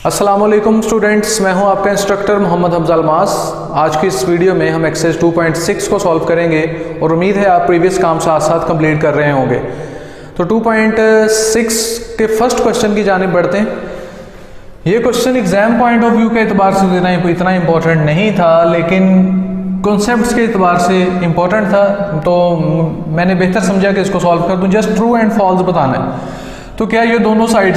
अस्सलामुअलैकुम स्टूडेंट्स, मैं हूं आपका इंस्ट्रक्टर मोहम्मद हमजा अल्मास। आज की इस वीडियो में हम एक्सरसाइज 2.6 को सॉल्व करेंगे और उम्मीद है आप प्रीवियस काम साथ साथ कंप्लीट कर रहे होंगे। तो 2.6 के फर्स्ट क्वेश्चन की जानिब बढ़ते हैं। ये question exam point of view के एतबार से इतना इंपॉर्टेंट नहीं था, लेकिन कॉन्सेप्ट्स के एतबार से इम्पोर्टेंट था, तो मैंने बेहतर समझा कि इसको सॉल्व कर दूं। जस्ट ट्रू एंड फॉल्स बताना है। तो क्या ये दोनों साइड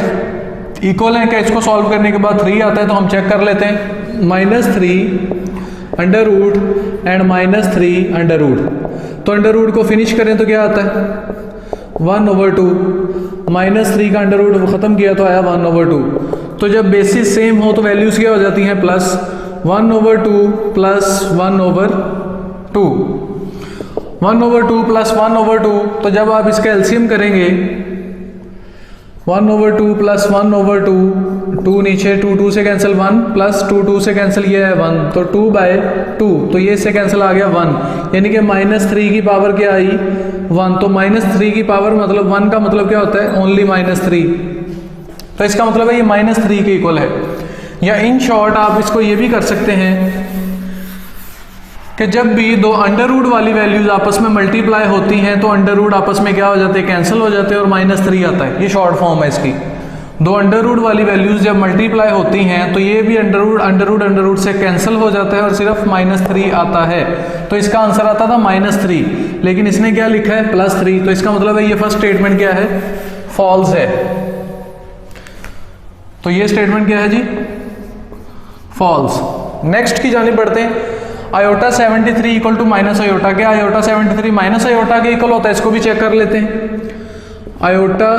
इक्वल है? क्या इसको सॉल्व करने के बाद 3 आता है? तो हम चेक कर लेते हैं। -3 under root and -3 under root. तो अंडर रूट को फिनिश करें तो क्या आता है? 1/2। -3 का अंडर रूट ख़त्म किया तो आया 1/2। तो जब बेसिस सेम हो तो वैल्यूज़ क्या हो जाती हैं? Plus 1/2 plus 1/2। 1/2 प्लस 1/2। तो जब आप इसका एलसीएम करेंगे 1/2 प्लस 1/2, 2 नीचे 2 से कैंसिल 1 प्लस 2 से कैंसिल ये है 1, तो 2/2। तो ये इससे कैंसिल आ गया 1, यानी कि -3 की पावर क्या आई? 1। तो -3 की पावर मतलब 1 का मतलब क्या होता है? ओनली -3। तो इसका मतलब है ये -3 के इक्वल है। या इन शॉर्ट आप इसको ये भी कर सकते हैं कि जब भी दो अंडर रूट वाली वैल्यूज आपस में मल्टीप्लाई होती हैं तो अंडर रूट आपस में क्या हो जाते हैं? कैंसिल हो जाते हैं और -3 आता है। ये शॉर्ट फॉर्म है इसकी। दो अंडर रूट वाली वैल्यूज जब मल्टीप्लाई होती हैं तो ये भी अंडर रूट से कैंसिल हो जाता है और सिर्फ -3 आता है। तो इसका आंसर आता था -3, लेकिन इसने क्या लिखा है? +3। तो इसका मतलब है ये फर्स्ट स्टेटमेंट क्या है? फॉल्स है। तो ये स्टेटमेंट क्या है जी? फॉल्स। नेक्स्ट की जानिब बढ़ते हैं। Iota 73 equal to minus iota. क्या आयोटा 73 माइनस आयोटा के इक्वल होता है? इसको भी चेक कर लेते हैं। आयोटा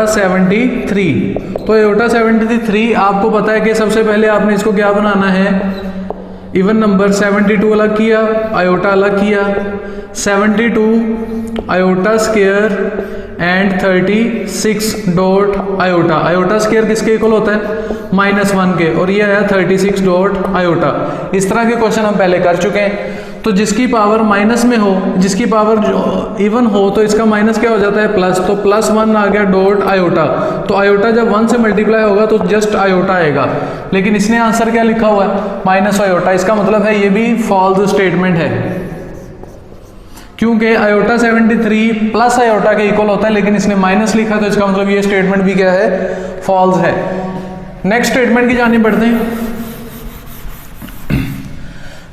73। तो आयोटा 73 आपको पता है कि सबसे पहले आपने इसको क्या बनाना है? Even number. 72 अलग किया, आयोटा अलग किया। 72 iota square and 36 dot iota. Iota square किसके इक्वल होता है? -1 के। और ये आया 36 डॉट आयोटा। इस तरह के क्वेश्चन हम पहले कर चुके हैं। तो जिसकी पावर माइनस में हो, जिसकी पावर इवन हो, तो इसका माइनस क्या हो जाता है? प्लस। तो +1 आ गया डॉट आयोटा। तो आयोटा जब 1 से मल्टीप्लाई होगा तो जस्ट आयोटा आएगा, लेकिन इसने आंसर क्या लिखा हुआ है? Minus iota. इसका मतलब है ये भी फॉल्स स्टेटमेंट है, क्योंकि आयोटा 73 प्लस आयोटा के इक्वल होता है, लेकिन इसने माइनस लिखा, तो इसका मतलब ये स्टेटमेंट भी क्या है? फॉल्स है। नेक्स्ट स्टेटमेंट की जानिब बढ़ते हैं।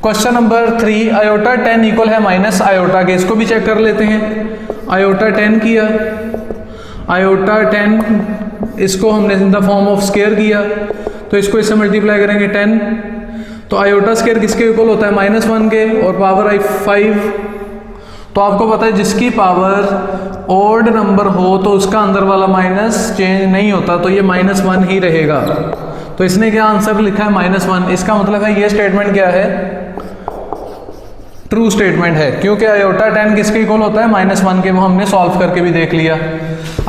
क्वेश्चन नंबर 3, आयोटा 10 इक्वल है माइनस आयोटा के। इसको भी चेक कर लेते हैं। आयोटा 10 किया, आयोटा 10 इसको हमने in the form of square किया, तो इसको इससे मल्टीप्लाई करेंगे 10। तो आयोटा स्क्वायर किसके इक्वल होता है? -1 के। और पावर आई 5। तो आपको पता है जिसकी पावर ऑड नंबर हो तो उसका अंदर वाला माइनस चेंज नहीं होता, तो ये -1 ही रहेगा। तो इसने क्या आंसर लिखा है? -1। इसका मतलब है ये स्टेटमेंट क्या है? ट्रू स्टेटमेंट है, क्योंकि आयोटा 10 किसके इक्वल होता है? -1 के। वो हमने सॉल्व करके भी देख लिया।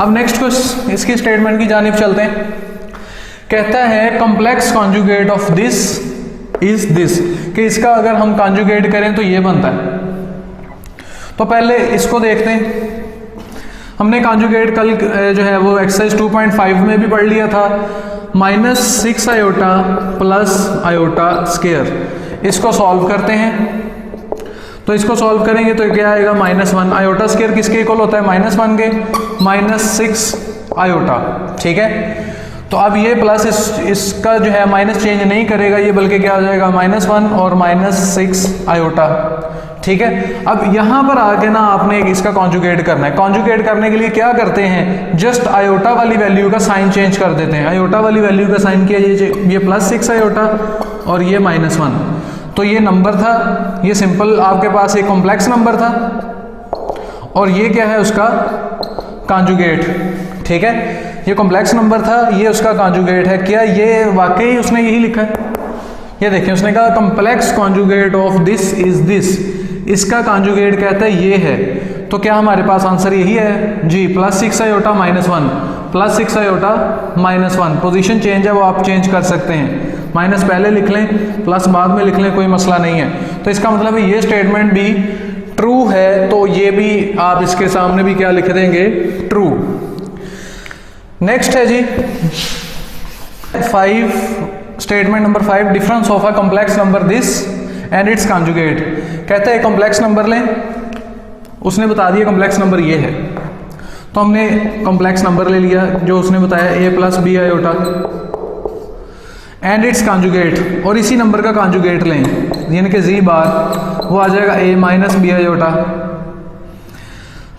अब नेक्स्ट क्वेश्चन, इसकी स्टेटमेंट की जानिब चलते हैं। कहता है complex conjugate of this is this, कि इसका अगर हम कॉन्जुगेट करें तो ये बनता है। तो पहले इसको देखते हैं। हमने कॉन्जुगेट कल जो है वो एक्सरसाइज 2.5 में भी पढ़ लिया था। -6 आयोटा प्लस आयोटा स्क्वायर। इसको सॉल्व करते हैं। तो इसको सॉल्व करेंगे तो क्या आएगा? -1। आयोटा स्क्वायर किसके इक्वल होता है? -1 के। -6 आयोटा। ठीक है। तो अब ये प्लस इसका जो है माइनस चेंज नहीं करेगा ये, बल्कि क्या हो जाएगा? -1 और -6 आयोटा। ठीक है। अब यहाँ पर आके ना आपने इसका कॉन्जुगेट करना है। कॉन्जुगेट करने के लिए क्या करते हैं? जस्ट आयोटा वाली वैल्यू का साइन चेंज कर देते हैं। आयोटा वाली वैल्यू का साइन किया, ये +6 आयोटा और ये -1। तो ये नंबर था, ये सिंपल आपके पास एक कॉम्प्लेक्स नंबर था, और ये क्या है? उसका कॉन्जुगेट। ठीक है। ये कॉम्प्लेक्स नंबर था, ये उसका कॉन्जुगेट है। क्या ये वाकई उसने यही लिखा है? ये देखिए, उसने कहा complex conjugate of this is this. इसका कॉन्जुगेट कहता है ये है। तो क्या हमारे पास आंसर यही है जी? +6 आयोटा -1 +6 आयोटा -1। पोजीशन चेंज है वो आप चेंज कर सकते हैं। माइनस पहले लिख लें, प्लस बाद में लिख लें, कोई मसला नहीं है। तो इसका मतलब है ये स्टेटमेंट भी ट्रू है, तो ये भी आप इसके सामने भी क्या लिख देंगे? ट्रू। नेक्स्ट है जी 5, statement number 5, difference of a complex number this and its conjugate. कहता है कॉम्प्लेक्स नंबर लें, उसने बता दिया कॉम्प्लेक्स नंबर ये है, तो हमने कॉम्प्लेक्स नंबर ले लिया जो उसने बताया a plus b iota and its conjugate, और इसी नंबर का कॉन्जुगेट लें यानी कि z बार, वो आ जाएगा a माइनस बी आयोटा।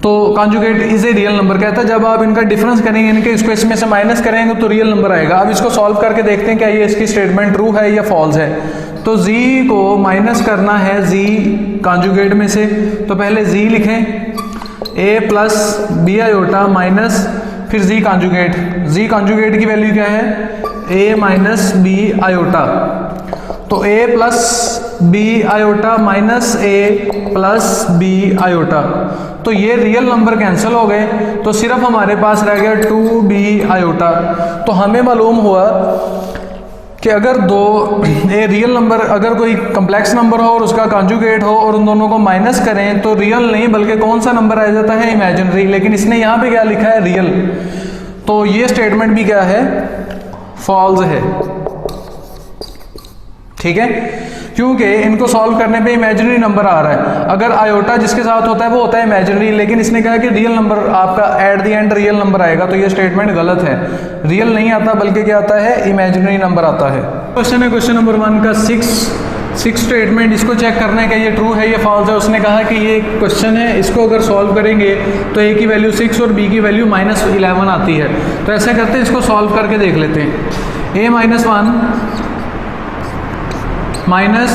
तो conjugate is a real number. कहता है जब आप इनका डिफरेंस करेंगे यानी कि इसको इसमें से माइनस करेंगे तो रियल नंबर आएगा। अब इसको सॉल्व करके देखते हैं क्या ये इसकी स्टेटमेंट ट्रू है या फॉल्स है। तो z को माइनस करना है z कॉन्जुगेट में से, तो पहले z लिखें a plus b iota minus फिर z कॉन्जुगेट। z कॉन्जुगेट की वैल्यू क्या है a माइनस बी आयोटा, तो a plus b iota minus a plus b iota, तो ये रियल नंबर कैंसिल हो गए, तो सिर्फ हमारे पास रह गया 2b आयोटा। तो हमें मालूम हुआ कि अगर रियल नंबर, अगर कोई कॉम्प्लेक्स नंबर हो और उसका कॉन्जुगेट हो और उन दोनों को माइनस करें तो रियल नहीं बल्कि कौन सा नंबर आ जाता है इमेजिनरी। लेकिन इसने यहाँ पे क्या लिखा है रियल, तो ये स्टेटमेंट भी क्या है फॉल्स है। ठीक है, क्योंकि इनको सॉल्व करने पे इमेजिनरी नंबर आ रहा है। अगर आयोटा जिसके साथ होता है वो होता है इमेजिनरी, लेकिन इसने कहा कि रियल नंबर आपका at the end real number आएगा, तो ये स्टेटमेंट गलत है। रियल नहीं आता बल्कि क्या आता है इमेजिनरी नंबर आता है। क्वेश्चन है क्वेश्चन नंबर 1 का 6 स्टेटमेंट, इसको चेक करना है कि ये ट्रू है या फॉल्स है। उसने कहा कि ये क्वेश्चन है, इसको अगर सॉल्व करेंगे तो a की वैल्यू 6 और b की वैल्यू -11 आती है। तो ऐसा करते हैं, इसको सॉल्व करके देख लेते हैं। a minus 1 minus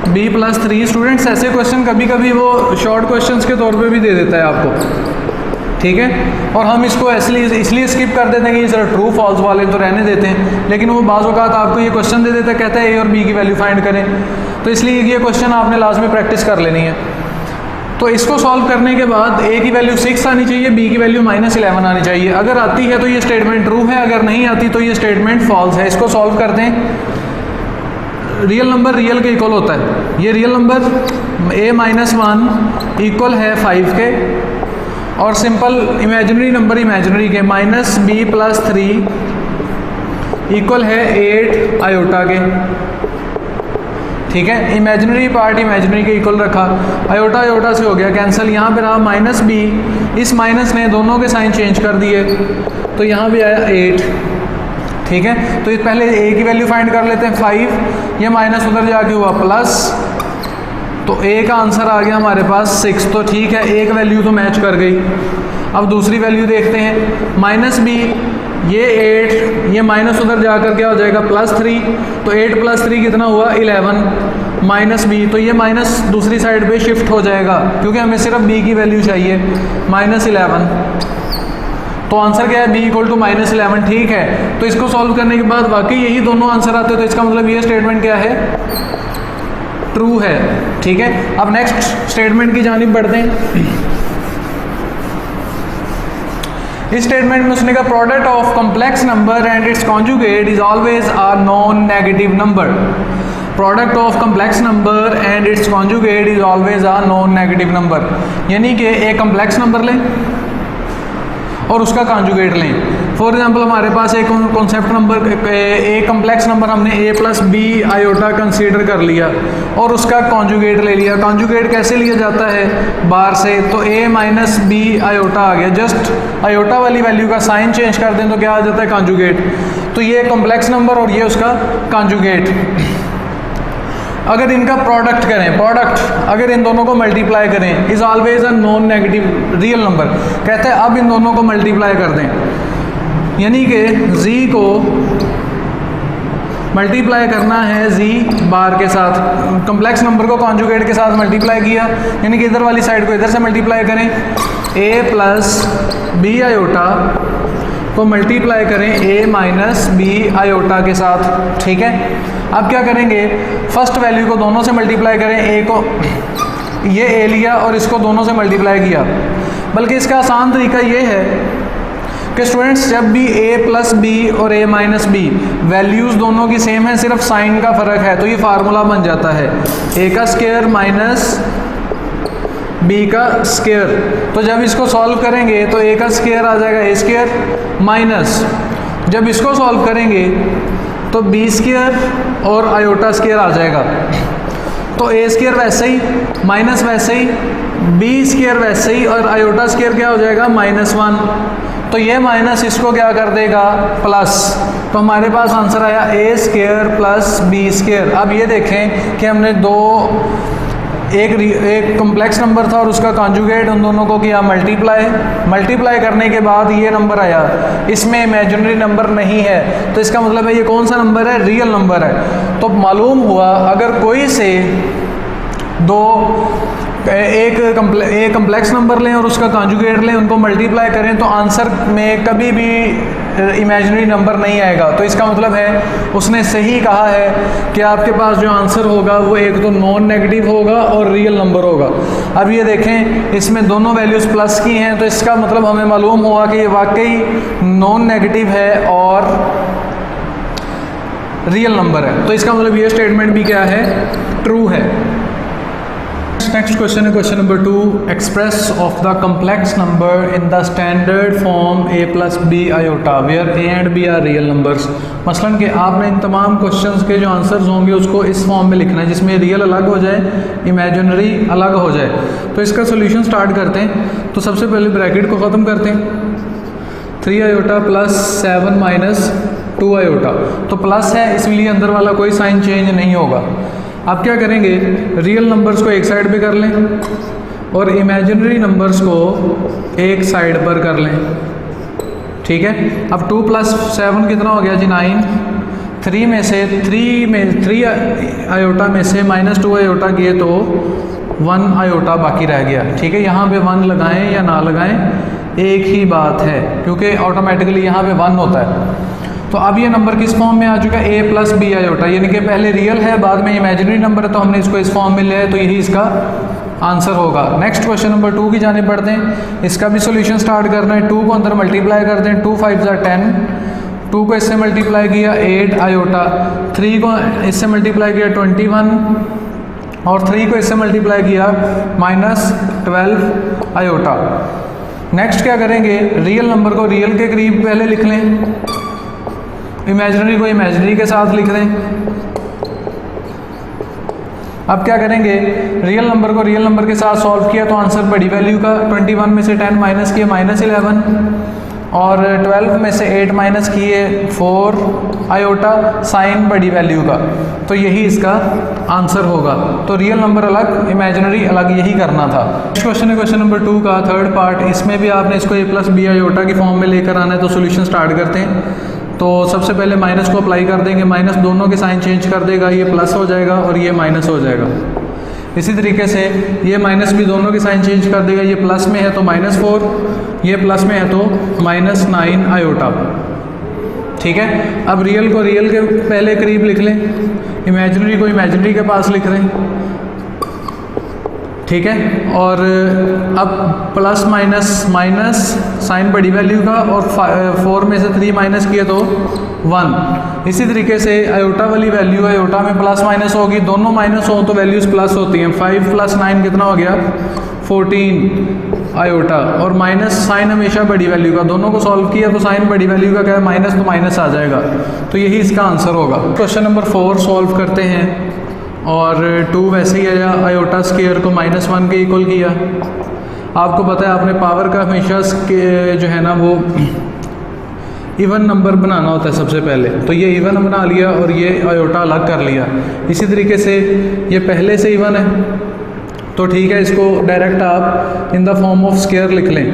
b plus 3। Students ऐसे क्वेश्चन कभी कभी वो शॉर्ट क्वेश्चंस के तौर पे भी दे देता है आपको, ठीक है, और हम इसको इसलिए स्किप कर देते हैं कि सर ट्रू फॉल्स वाले तो रहने देते हैं, लेकिन वो बाज़ औक़ात आपको ये क्वेश्चन दे देता है, कहता है ए और बी की वैल्यू फाइंड करें, तो इसलिए ये क्वेश्चन आपने लास्ट में प्रैक्टिस कर लेनी है। तो इसको सॉल्व करने के बाद a की वैल्यू 6 आनी चाहिए, b की वैल्यू -11 आनी चाहिए। अगर आती है तो ये स्टेटमेंट ट्रू है, अगर नहीं आती तो ये स्टेटमेंट फॉल्स है। इसको सॉल्व करते हैं। रियल नंबर रियल के इक्वल होता है, ये real number a minus 1 equal है 5 के, और सिंपल इमेजिनरी नंबर इमेजिनरी के -b प्लस 3 इक्वल है 8 आयोटा के। ठीक है, इमेजिनरी पार्ट इमेजिनरी के इक्वल रखा, आयोटा आयोटा से हो गया कैंसिल, यहाँ पे रहा -b, इस माइनस ने दोनों के साइन चेंज कर दिए, तो यहाँ भी आया 8। ठीक है, तो पहले a की वैल्यू फाइंड कर लेते हैं 5, ये माइनस उधर जाके हुआ प्लस, तो a का आंसर आ गया हमारे पास 6। तो ठीक है, एक वैल्यू तो मैच कर गई। अब दूसरी वैल्यू देखते हैं, -b, ये 8, ये माइनस उधर जाकर क्या हो जाएगा +3, तो 8 + 3 कितना हुआ 11, -b, तो ये माइनस दूसरी साइड पे शिफ्ट हो जाएगा क्योंकि हमें सिर्फ b की वैल्यू चाहिए -11, तो आंसर क्या है b = -11। ठीक है, तो इसको सॉल्व करने के बाद वाकई यही दोनों आंसर आते हैं, तो इसका मतलब ये स्टेटमेंट क्या है ट्रू है। ठीक है, अब नेक्स्ट स्टेटमेंट की जानिब बढ़ते हैं। इस स्टेटमेंट में उसने कहा product of complex number and its conjugate is always a non negative number. Product of complex number and its conjugate is always a non negative number, यानी कि एक कॉम्प्लेक्स नंबर लें और उसका कॉन्जुगेट लें। फॉर एग्जांपल हमारे पास एक concept number, एक कॉम्प्लेक्स नंबर हमने a + b आयोटा कंसीडर कर लिया और उसका कॉन्जुगेट ले लिया। कॉन्जुगेट कैसे लिया जाता है बार से, तो a - b आयोटा आ गया, जस्ट आयोटा वाली वैल्यू का साइन चेंज कर दें तो क्या आ जाता है कॉन्जुगेट। तो ये कॉम्प्लेक्स नंबर और ये उसका कॉन्जुगेट। अगर इनका प्रोडक्ट करें, प्रोडक्ट अगर इन दोनों को मल्टीप्लाई करें, is always a non negative real number. कहते हैं अब इन दोनों को मल्टीप्लाई कर दें, यानी कि z को मल्टीप्लाई करना है z बार के साथ, कॉम्प्लेक्स नंबर को कॉन्जुगेट के साथ मल्टीप्लाई किया, यानी कि इधर वाली साइड को इधर से मल्टीप्लाई करें, a + b आयोटा को मल्टीप्लाई करें a - b आयोटा के साथ। ठीक है, अब क्या करेंगे, फर्स्ट वैल्यू को दोनों से मल्टीप्लाई करें, a को ये a लिया और इसको दोनों से मल्टीप्लाई किया। बल्कि इसका आसान तरीका ये है कि स्टूडेंट्स जब भी a + b और a - b वैल्यूज़ दोनों की सेम है, सिर्फ साइन का फ़र्क है, तो ये फार्मूला बन जाता है a² - बी का स्क्वायर। तो जब इसको सॉल्व करेंगे तो ए का स्क्वायर आ जाएगा ए स्क्वायर माइनस, जब इसको सॉल्व करेंगे तो बी स्क्वायर और आयोटा स्क्वायर आ जाएगा। तो ए स्क्वायर वैसे ही माइनस वैसे ही, बी स्क्वायर वैसे ही, और आयोटा स्क्वायर क्या हो जाएगा -1। तो ये माइनस इसको क्या कर देगा प्लस, तो हमारे पास आंसर आया ए स्क्वायर प्लस बी स्क्वायर। अब ये देखें कि हमने एक कॉम्प्लेक्स नंबर था और उसका कॉन्जुगेट उन दोनों को किया मल्टीप्लाई करने के बाद ये नंबर आया, इसमें इमेजिनरी नंबर नहीं है, तो इसका मतलब है ये कौन सा नंबर है, रियल नंबर है। तो मालूम हुआ अगर कोई से एक कम्प्लेक्स नंबर लें और उसका कॉन्जुगेट लें, उनको मल्टीप्लाई करें तो आंसर में कभी भी इमेजिनरी नंबर नहीं आएगा। तो इसका मतलब है उसने सही कहा है कि आपके पास जो आंसर होगा वो एक तो नॉन नेगेटिव होगा और रियल नंबर होगा। अब ये देखें इसमें दोनों वैल्यूज़ प्लस की हैं, तो इसका मतलब हमें मालूम हुआ कि ये वाकई नॉन नेगेटिव है और रियल नंबर है। तो इसका मतलब ये स्टेटमेंट भी क्या है, ट्रू है। नेक्स्ट क्वेश्चन है question number 2, express of the complex number in the standard form a plus b iota where a and b are real numbers. मसलन कि आपने इन तमाम क्वेश्चंस के जो आंसर्स होंगे उसको इस फॉर्म में लिखना है जिसमें रियल अलग हो जाए, इमेजिनरी अलग हो जाए। तो इसका सोल्यूशन स्टार्ट करते हैं। तो सबसे पहले ब्रैकेट को ख़त्म करते हैं, 3 आयोटा प्लस 7 माइनस 2 आयोटा। तो प्लस है इसलिए अंदर वाला कोई साइन चेंज नहीं होगा। अब क्या करेंगे, रियल नंबर्स को एक साइड पे कर लें और इमेजिनरी नंबर्स को एक साइड पर कर लें, ठीक है। अब 2 प्लस 7 कितना हो गया जी 9, 3 में से 3 आयोटा में से -2 आयोटा किए तो 1 आयोटा बाकी रह गया, ठीक है। यहाँ पे 1 लगाएं या ना लगाएं एक ही बात है, क्योंकि ऑटोमेटिकली यहाँ पे 1 होता है। तो अब ये नंबर किस फॉर्म में आ चुका है, a प्लस बी आयोटा, यानी कि पहले रियल है बाद में इमेजिनरी नंबर है, तो हमने इसको इस फॉर्म में लिया है, तो यही इसका आंसर होगा। नेक्स्ट क्वेश्चन नंबर 2 की जाने बढ़ते हैं। इसका भी सोल्यूशन स्टार्ट करना है। 2 को अंदर मल्टीप्लाई करते हैं, 2 5 10, 2 को इससे मल्टीप्लाई किया 8 आयोटा, 3 को इससे मल्टीप्लाई किया 21 और 3 को इससे मल्टीप्लाई किया -12 आयोटा। नेक्स्ट क्या करेंगे, रियल नंबर को रियल के करीब पहले लिख लें, इमेजिनरी को इमेजिनरी के साथ लिख दें। अब क्या करेंगे, रियल नंबर को रियल नंबर के साथ सॉल्व किया तो आंसर बड़ी वैल्यू का 21 में से 10 माइनस किए -11 और 12 में से 8 माइनस किए 4 आयोटा साइन बड़ी वैल्यू का, तो यही इसका आंसर होगा। तो रियल नंबर अलग इमेजिनरी अलग, यही करना था। नेक्स्ट क्वेश्चन है क्वेश्चन नंबर 2 का थर्ड पार्ट। इसमें भी आपने इसको a प्लस बी आयोटा की फॉर्म में लेकर आना है। तो सोल्यूशन स्टार्ट करते हैं। तो सबसे पहले माइनस को अप्लाई कर देंगे, माइनस दोनों के साइन चेंज कर देगा, ये प्लस हो जाएगा और ये माइनस हो जाएगा। इसी तरीके से ये माइनस भी दोनों के साइन चेंज कर देगा, ये प्लस में है तो -4, ये प्लस में है तो -9 आयोटा, ठीक है। अब रियल को रियल के पहले करीब लिख लें, इमेजिनरी को इमेजिनरी के पास लिख लें, ठीक है। और अब प्लस माइनस माइनस साइन बड़ी वैल्यू का और 4 में से 3 माइनस किए तो 1। इसी तरीके से आयोटा वाली वैल्यू, आयोटा में प्लस माइनस होगी, दोनों माइनस हो तो वैल्यूज़ प्लस होती हैं। 5 + 9 कितना हो गया 14 आयोटा, और माइनस साइन हमेशा बड़ी वैल्यू का, दोनों को सॉल्व किया तो साइन बड़ी वैल्यू का क्या है माइनस, तो माइनस आ जाएगा, तो यही इसका आंसर होगा। क्वेश्चन नंबर 4 सॉल्व करते हैं और 2 वैसे ही आया, आयोटा स्क्वायर को -1 के इक्वल किया। आपको पता है आपने पावर का हमेशा जो है ना वो इवन नंबर बनाना होता है सबसे पहले, तो ये इवन बना लिया और ये आयोटा अलग कर लिया। इसी तरीके से ये पहले से इवन है तो ठीक है, इसको डायरेक्ट आप in the form of square लिख लें,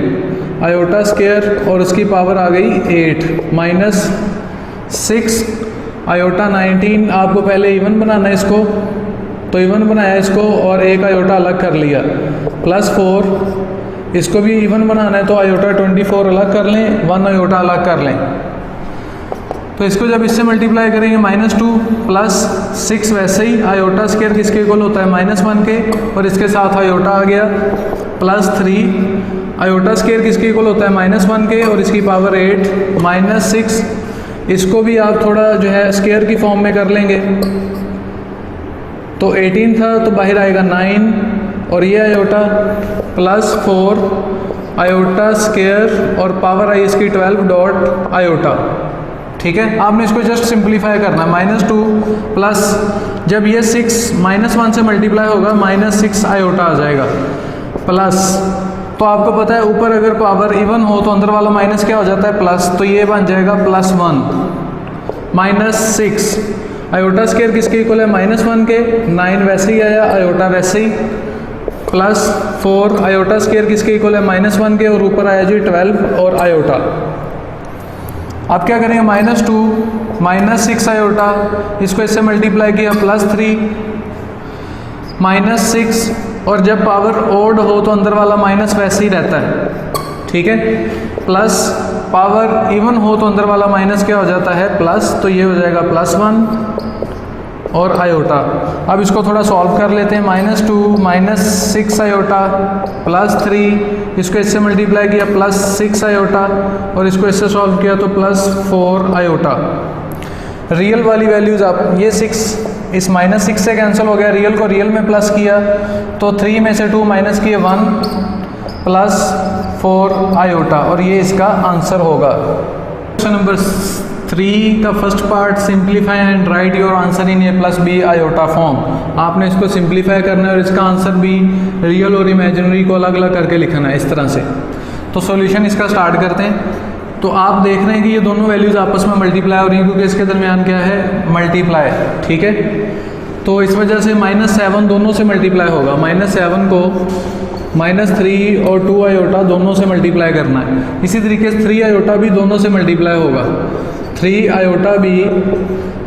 आयोटा स्क्वायर और उसकी पावर आ गई 8 -6 आयोटा 19। आपको पहले इवन बनाना है इसको, तो इवन बनाया इसको और एक आयोटा अलग कर लिया, +4 इसको भी इवन बनाना है तो आयोटा 24 अलग कर लें, 1 आयोटा अलग कर लें। तो इसको जब इससे मल्टीप्लाई करेंगे -2 + 6 वैसे ही आयोटा स्क्वायर किसके इक्वल होता है -1 के, और इसके साथ आयोटा आ गया +3 आयोटा स्क्वायर किसके इक्वल होता है -1 के और इसकी पावर 8 -6। इसको भी आप थोड़ा जो है स्क्वायर की फॉर्म में कर लेंगे, तो 18 था तो बाहर आएगा 9 और ये आयोटा प्लस 4 आयोटा स्क्वायर और पावर आई इसकी 12 डॉट आयोटा। ठीक है, आपने इसको जस्ट सिंप्लीफाई करना है। -2 प्लस जब ये 6 -1 से मल्टीप्लाई होगा -6 आयोटा आ जाएगा प्लस, तो आपको पता है ऊपर अगर पावर इवन हो तो अंदर वाला माइनस क्या हो जाता है प्लस, तो ये बन जाएगा +1 -6 आयोटा स्क्वायर किसके इक्वल है -1 के, 9 वैसे ही आया, आयोटा वैसे ही, प्लस 4 आयोटा स्क्वायर किसके इक्वल है -1 के, और ऊपर आया जी 12 और आयोटा। अब क्या करेंगे, -2 -6 आयोटा, इसको इससे मल्टीप्लाई किया +3 -6, और जब पावर ओड हो तो अंदर वाला माइनस वैसे ही रहता है। ठीक है, प्लस पावर इवन हो तो अंदर वाला माइनस क्या हो जाता है प्लस, तो ये हो जाएगा +1 और आयोटा। अब इसको थोड़ा सॉल्व कर लेते हैं। -2 -6 आयोटा +3, इसको इससे मल्टीप्लाई किया +6 आयोटा, और इसको इससे सॉल्व किया तो +4 आयोटा। रियल वाली वैल्यूज़ आप ये 6 इस -6 से कैंसिल हो गया, रियल को रियल में प्लस किया तो 3 में से 2 माइनस किए 1 +4 आयोटा, और ये इसका आंसर होगा। क्वेश्चन नंबर 3 का first part, simplify and right your answer in A+B iota form. आपने इसको सिंप्लीफाई करना है और इसका आंसर भी रियल और इमेजिनरी को अलग अलग करके लिखना है इस तरह से। तो सॉल्यूशन इसका स्टार्ट करते हैं। तो आप देख रहे हैं कि ये दोनों वैल्यूज़ आपस में मल्टीप्लाई हो रही हैं क्योंकि इसके दरमियान क्या है, मल्टीप्लाई। ठीक है, तो इस वजह से -7 दोनों से मल्टीप्लाई होगा। -7 को -3 और 2 आयोटा दोनों से मल्टीप्लाई करना है। इसी तरीके से 3 आयोटा भी दोनों से मल्टीप्लाई होगा। 3 आयोटा भी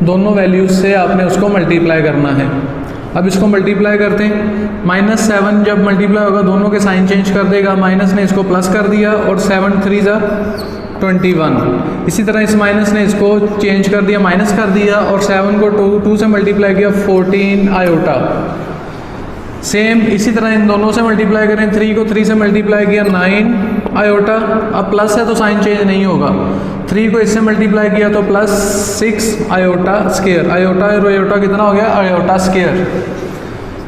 दोनों वैल्यूज़ से आपने उसको मल्टीप्लाई करना है। अब इसको मल्टीप्लाई करते हैं। -7 जब मल्टीप्लाई होगा दोनों के साइन चेंज कर देगा, माइनस ने इसको प्लस कर दिया और 7 3 जा 21। इसी तरह इस माइनस ने इसको चेंज कर दिया, माइनस कर दिया, और 7 को 2 से मल्टीप्लाई किया 14 आयोटा। सेम इसी तरह इन दोनों से मल्टीप्लाई करें, 3 को 3 से मल्टीप्लाई किया 9 आयोटा। अब प्लस है तो साइन चेंज नहीं होगा, 3 को इससे मल्टीप्लाई किया तो +6 आयोटा स्क्वायर। आयोटा और आयोटा कितना हो गया, आयोटा स्क्वायर।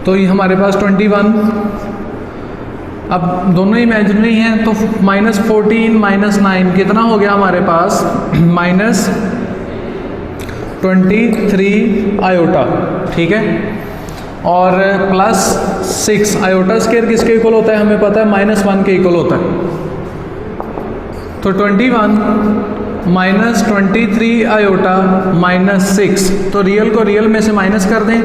तो ये हमारे पास 21। अब दोनों इमेजिनरी हैं तो -14 -9 कितना हो गया हमारे पास, -23 आयोटा। ठीक है, और +6 आयोटा स्क्वायर किसके इक्वल होता है हमें पता है, -1 के इक्वल होता है। तो 21 -23 आयोटा -6, तो रियल को रियल में से माइनस कर दें,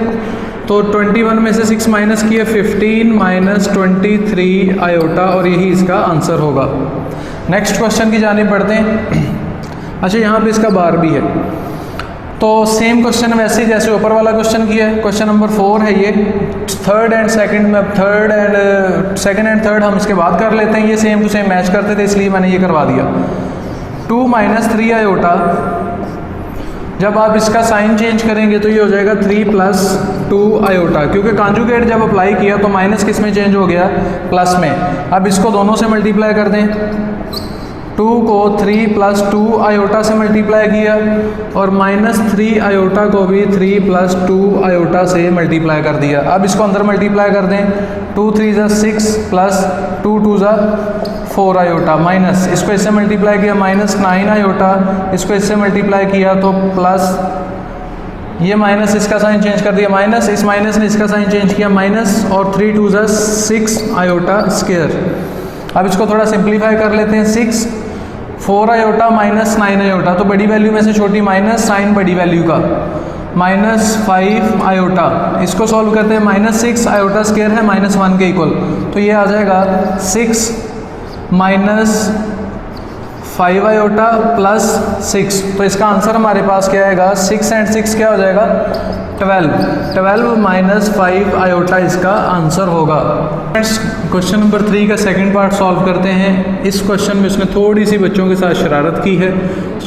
तो 21 में से 6 माइनस किए 15 -23 आयोटा, और यही इसका आंसर होगा। नेक्स्ट क्वेश्चन की जाने पढ़ते हैं। अच्छा, यहाँ पे इसका बार भी है, तो सेम क्वेश्चन वैसे ही जैसे ऊपर वाला क्वेश्चन किया है। क्वेश्चन नंबर 4 है ये। थर्ड एंड सेकंड में, सेकंड एंड थर्ड हम इसके बाद कर लेते हैं। ये सेम टू सेम मैच करते थे इसलिए मैंने ये करवा दिया। 2 -3 आयोटा, जब आप इसका साइन चेंज करेंगे तो ये हो जाएगा 3 + 2 आयोटा, क्योंकि कॉन्जुगेट जब अप्लाई किया तो माइनस किस में चेंज हो गया, प्लस में। अब इसको दोनों से मल्टीप्लाई कर दें, 2 को 3 + 2 आयोटा से मल्टीप्लाई किया, और -3 आयोटा को भी 3 + 2 आयोटा से मल्टीप्लाई कर दिया। अब इसको अंदर मल्टीप्लाई कर दें, 2 3 जा 6 + 2 2 जा 4 आयोटा, माइनस इसको इससे मल्टीप्लाई किया -9 आयोटा, इसको इससे मल्टीप्लाई किया तो प्लस, ये माइनस इसका साइन चेंज कर दिया माइनस, इस माइनस ने इसका साइन चेंज किया माइनस, और 3 2 जा 6 आयोटा स्क्वायर। अब इसको थोड़ा सिंप्लीफाई कर लेते हैं। 6 4 आयोटा -9 आयोटा, तो बड़ी वैल्यू में से छोटी माइनस, साइन बड़ी वैल्यू का -5 आयोटा। इसको सॉल्व करते हैं, -6 आयोटा स्क्वायर है -1 के इक्वल, तो ये आ जाएगा 6 -5 आयोटा +6। तो इसका आंसर हमारे पास क्या आएगा, 6 और 6 क्या हो जाएगा 12 -5 आयोटा इसका आंसर होगा। क्वेश्चन नंबर 3 का सेकंड पार्ट सॉल्व करते हैं। इस क्वेश्चन में उसने थोड़ी सी बच्चों के साथ शरारत की है।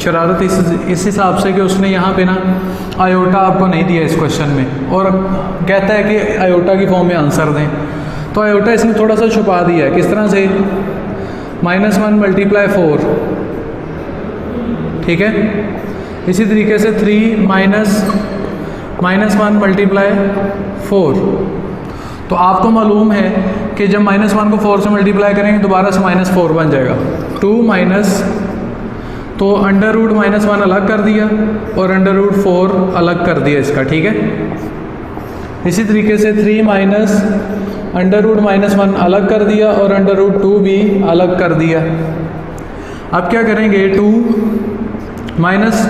शरारत इस हिसाब से कि उसने यहाँ पे ना आयोटा आपको नहीं दिया इस क्वेश्चन में, और कहता है कि आयोटा की फॉर्म में आंसर दें। तो आयोटा इसने थोड़ा सा छुपा दिया है। किस तरह से, -1 × 4, ठीक है। इसी तरीके से 3 -1 × 4, तो आपको मालूम है कि जब -1 को 4 से मल्टीप्लाई करेंगे दोबारा से -4 बन जाएगा। 2 माइनस, तो अंडर रूट -1 अलग कर दिया और अंडर रूट 4 अलग कर दिया इसका, ठीक है। इसी तरीके से 3 माइनस अंडर रूट -1 अलग कर दिया और अंडर रूट 2 भी अलग कर दिया। अब क्या करेंगे, 2 माइनस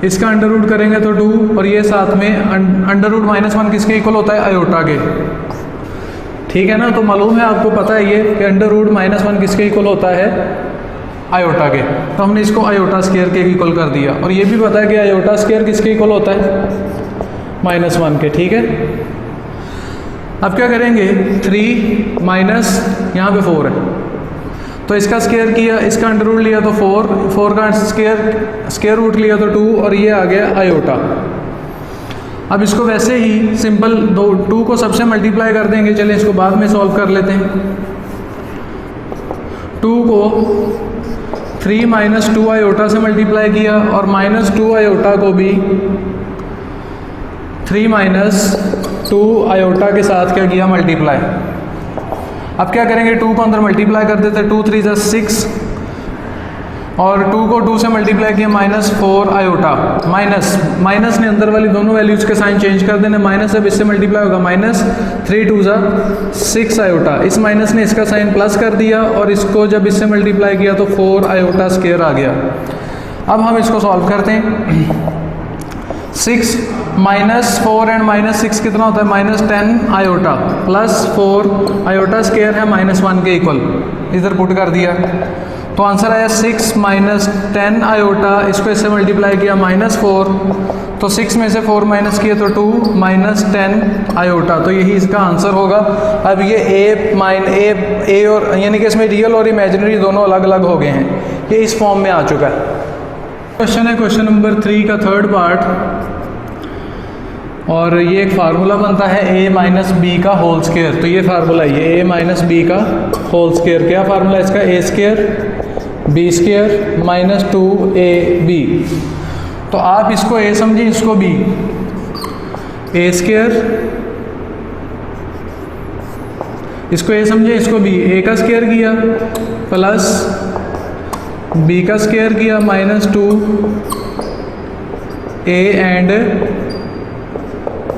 इसका अंडर रूट करेंगे तो 2, और ये साथ में अंडर रूट -1 किसके इक्वल होता है, आयोटा के, ठीक है ना। तो मालूम है आपको, पता है ये कि अंडर रूट -1 किसके इक्वल होता है, आयोटा के। तो हमने इसको आयोटा स्क्वायर के इक्वल कर दिया, और ये भी पता है कि आयोटा स्क्वायर किसके इक्वल होता है, -1 के, ठीक है। अब क्या करेंगे, 3 माइनस यहाँ पे 4 है, तो इसका स्क्वायर किया, इसका अंडर रूट लिया तो 4 का स्क्वायर रूट लिया तो 2, और ये आ गया आयोटा। अब इसको वैसे ही सिंपल 2 को सबसे मल्टीप्लाई कर देंगे। चलिए इसको बाद में सॉल्व कर लेते हैं। 2 को 3 माइनस 2 आयोटा से मल्टीप्लाई किया, और -2 आयोटा को भी 3 माइनस 2 आयोटा के साथ क्या किया, मल्टीप्लाई। अब क्या करेंगे, 2 को अंदर मल्टीप्लाई कर देते, 2 3 = 6, और 2 को 2 से मल्टीप्लाई किया -4 आयोटा। माइनस ने अंदर वाली दोनों वैल्यूज़ के साइन चेंज कर देने, माइनस अब इससे मल्टीप्लाई होगा -3 2 = 6 आयोटा। इस माइनस ने इसका साइन प्लस कर दिया, और इसको जब इससे मल्टीप्लाई किया तो 4 आयोटा स्क्वायर आ गया। अब हम इसको सॉल्व करते हैं। 6 -4 एंड -6 कितना होता है, -10 आयोटा, प्लस 4 आयोटा स्क्वायर है -1 के इक्वल, इधर पुट कर दिया, तो आंसर आया 6 माइनस 10 आयोटा। इसको इससे मल्टीप्लाई किया -4, तो 6 में से 4 माइनस किए तो 2 -10 आयोटा, तो यही इसका आंसर होगा। अब ये ए और यानी कि इसमें रियल और इमेजिनरी दोनों अलग अलग हो गए हैं, ये इस फॉर्म में आ चुका है। क्वेश्चन है क्वेश्चन नंबर 3 का थर्ड पार्ट, और ये एक फार्मूला बनता है a माइनस बी का होल स्क्वायर। तो ये फार्मूला है, ये a माइनस बी का होल स्क्वायर। क्या फार्मूला है इसका, a square b square minus 2ab। तो आप इसको a समझिए, इसको b, a स्क्वायर, इसको a समझिए, इसको b, a का स्क्वायर किया प्लस b का स्क्वायर किया -2 a एंड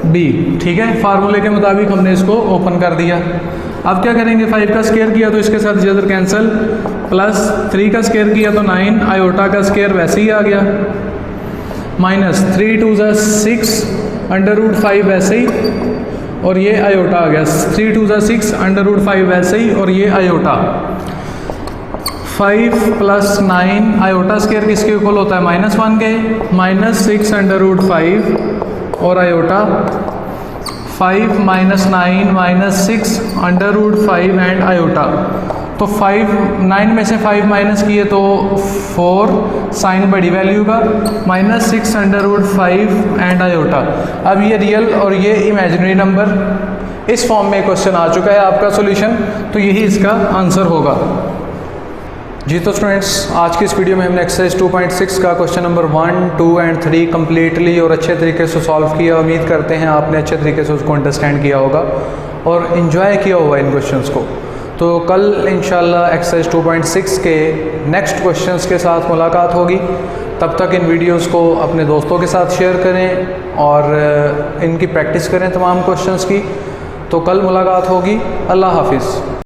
b, ठीक है। फार्मूले के मुताबिक हमने इसको ओपन कर दिया। अब क्या करेंगे, 5 का स्क्वायर किया तो इसके साथ इधर कैंसिल, प्लस 3 का स्क्वायर किया तो 9 आयोटा का स्क्वायर वैसे ही आ गया, -3 2 = 6 अंडर रूट 5 वैसे ही, और ये आयोटा आ गया, 3 2 = 6 अंडर रूट 5 वैसे ही, और ये आयोटा। 5 + 9 आयोटा स्क्वायर किसके इक्वल होता है, -1 के, -6 अंडर रूट 5 और iota 5 - 9 - 6 under root 5 and iota. तो 9 में से 5 माइनस किए तो 4, साइन बड़ी वैल्यू का, -6 अंडर रूट 5 एंड आयोटा। अब ये रियल और ये इमेजिनरी नंबर, इस फॉर्म में क्वेश्चन आ चुका है आपका सॉल्यूशन, तो यही इसका आंसर होगा। जी तो स्टूडेंट्स, आज की इस वीडियो में हमने एक्सरसाइज 2.6 का क्वेश्चन नंबर 1, 2 एंड 3 कम्प्लीटली और अच्छे तरीके से सॉल्व किया। उम्मीद करते हैं आपने अच्छे तरीके से उसको अंडरस्टैंड किया होगा और इन्जॉय किया होगा इन क्वेश्चंस को। तो कल इंशाल्लाह एक्सरसाइज 2.6 के नेक्स्ट क्वेश्चंस के साथ मुलाकात होगी। तब तक इन वीडियोस को अपने दोस्तों के साथ शेयर करें और इनकी प्रैक्टिस करें तमाम क्वेश्चंस की। तो कल मुलाकात होगी। अल्लाह हाफिज़।